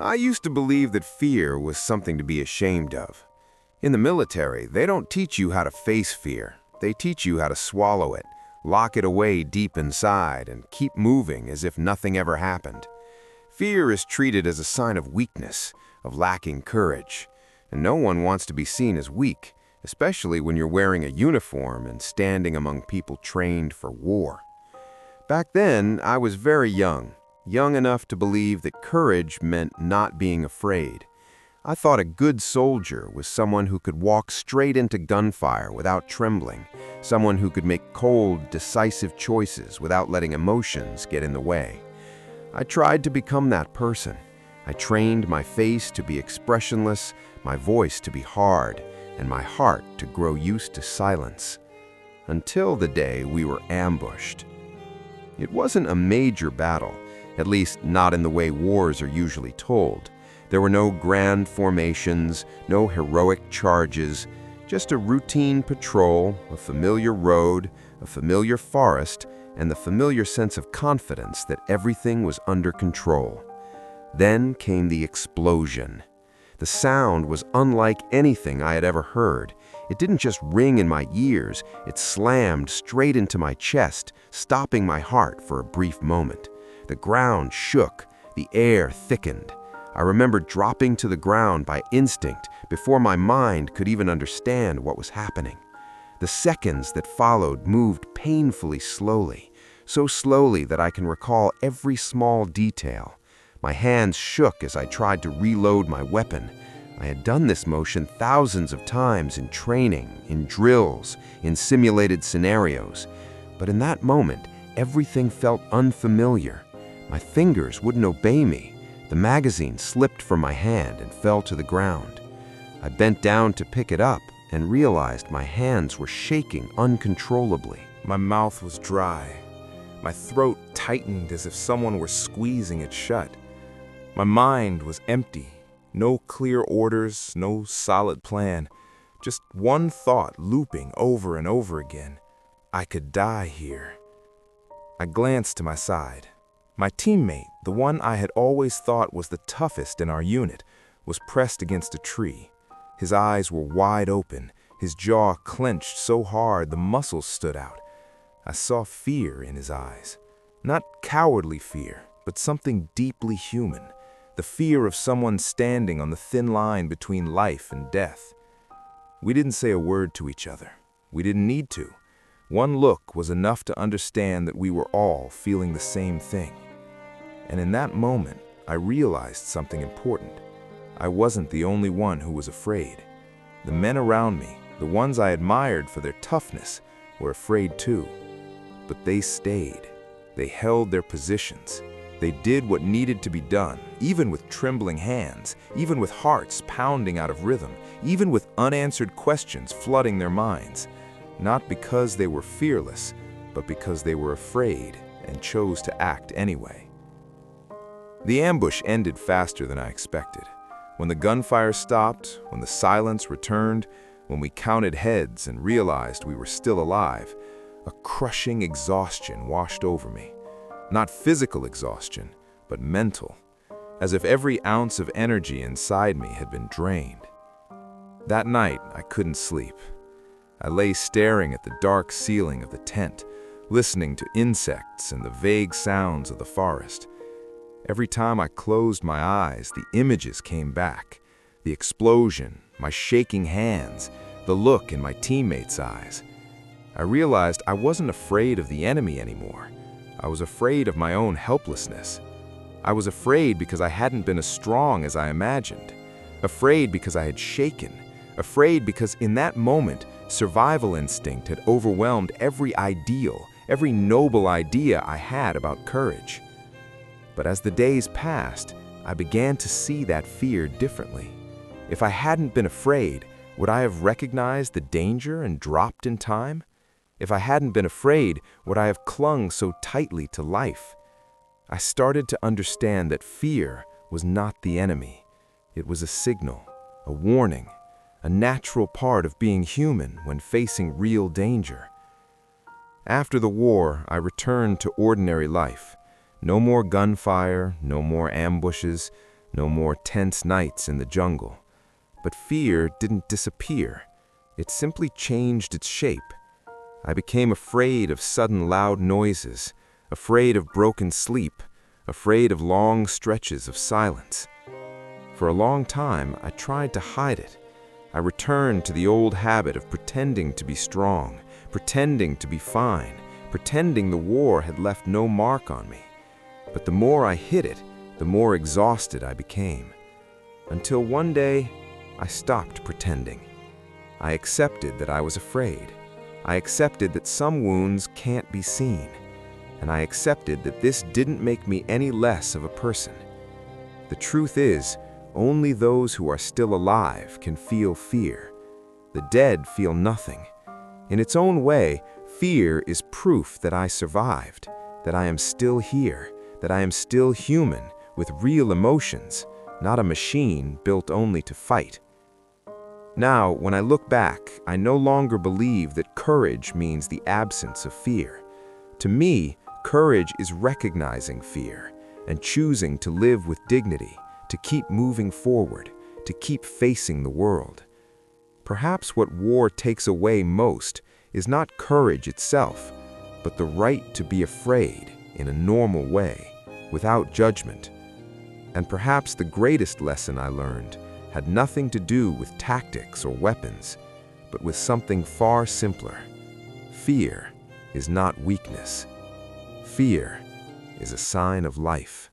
I used to believe that fear was something to be ashamed of. In the military, they don't teach you how to face fear. They teach you how to swallow it, lock it away deep inside, and keep moving as if nothing ever happened. Fear is treated as a sign of weakness, of lacking courage, and no one wants to be seen as weak, especially when you're wearing a uniform and standing among people trained for war. Back then, I was very young enough to believe that courage meant not being afraid. I thought a good soldier was someone who could walk straight into gunfire without trembling, someone who could make cold, decisive choices without letting emotions get in the way. I tried to become that person. I trained my face to be expressionless, my voice to be hard, and my heart to grow used to silence. Until the day we were ambushed. It wasn't a major battle, at least not in the way wars are usually told. There were no grand formations, no heroic charges, just a routine patrol, a familiar road, a familiar forest, and the familiar sense of confidence that everything was under control. Then came the explosion. The sound was unlike anything I had ever heard. It didn't just ring in my ears, it slammed straight into my chest, stopping my heart for a brief moment. The ground shook, the air thickened. I remember dropping to the ground by instinct before my mind could even understand what was happening. The seconds that followed moved painfully slowly, so slowly that I can recall every small detail. My hands shook as I tried to reload my weapon. I had done this motion thousands of times in training, in drills, in simulated scenarios. But in that moment, everything felt unfamiliar. My fingers wouldn't obey me. The magazine slipped from my hand and fell to the ground. I bent down to pick it up and realized my hands were shaking uncontrollably. My mouth was dry. My throat tightened as if someone were squeezing it shut. My mind was empty. No clear orders, no solid plan. Just one thought looping over and over again. I could die here. I glanced to my side. My teammate, the one I had always thought was the toughest in our unit, was pressed against a tree. His eyes were wide open, his jaw clenched so hard the muscles stood out. I saw fear in his eyes. Not cowardly fear, but something deeply human. The fear of someone standing on the thin line between life and death. We didn't say a word to each other. We didn't need to. One look was enough to understand that we were all feeling the same thing. And in that moment, I realized something important. I wasn't the only one who was afraid. The men around me, the ones I admired for their toughness, were afraid too. But they stayed. They held their positions. They did what needed to be done, even with trembling hands, even with hearts pounding out of rhythm, even with unanswered questions flooding their minds. Not because they were fearless, but because they were afraid and chose to act anyway. The ambush ended faster than I expected. When the gunfire stopped, when the silence returned, when we counted heads and realized we were still alive, a crushing exhaustion washed over me. Not physical exhaustion, but mental, as if every ounce of energy inside me had been drained. That night, I couldn't sleep. I lay staring at the dark ceiling of the tent, listening to insects and the vague sounds of the forest. Every time I closed my eyes, the images came back. The explosion, my shaking hands, the look in my teammates' eyes. I realized I wasn't afraid of the enemy anymore. I was afraid of my own helplessness. I was afraid because I hadn't been as strong as I imagined. Afraid because I had shaken. Afraid because in that moment, survival instinct had overwhelmed every ideal, every noble idea I had about courage. But as the days passed, I began to see that fear differently. If I hadn't been afraid, would I have recognized the danger and dropped in time? If I hadn't been afraid, would I have clung so tightly to life? I started to understand that fear was not the enemy. It was a signal, a warning, a natural part of being human when facing real danger. After the war, I returned to ordinary life. No more gunfire, no more ambushes, No more tense nights in the jungle. But fear didn't disappear. It simply changed its shape. I became afraid of sudden loud noises, afraid of broken sleep, afraid of long stretches of silence. For a long time, I tried to hide it. I returned to the old habit of pretending to be strong, pretending to be fine, pretending the war had left no mark on me. But the more I hid it, the more exhausted I became. Until one day, I stopped pretending. I accepted that I was afraid. I accepted that some wounds can't be seen. And I accepted that this didn't make me any less of a person. The truth is, only those who are still alive can feel fear. The dead feel nothing. In its own way, fear is proof that I survived, that I am still here, that I am still human, with real emotions, not a machine built only to fight. Now, when I look back, I no longer believe that courage means the absence of fear. To me, courage is recognizing fear and choosing to live with dignity, to keep moving forward, to keep facing the world. Perhaps what war takes away most is not courage itself, but the right to be afraid in a normal way, without judgment. And perhaps the greatest lesson I learned had nothing to do with tactics or weapons, but with something far simpler. Fear is not weakness. Fear is a sign of life.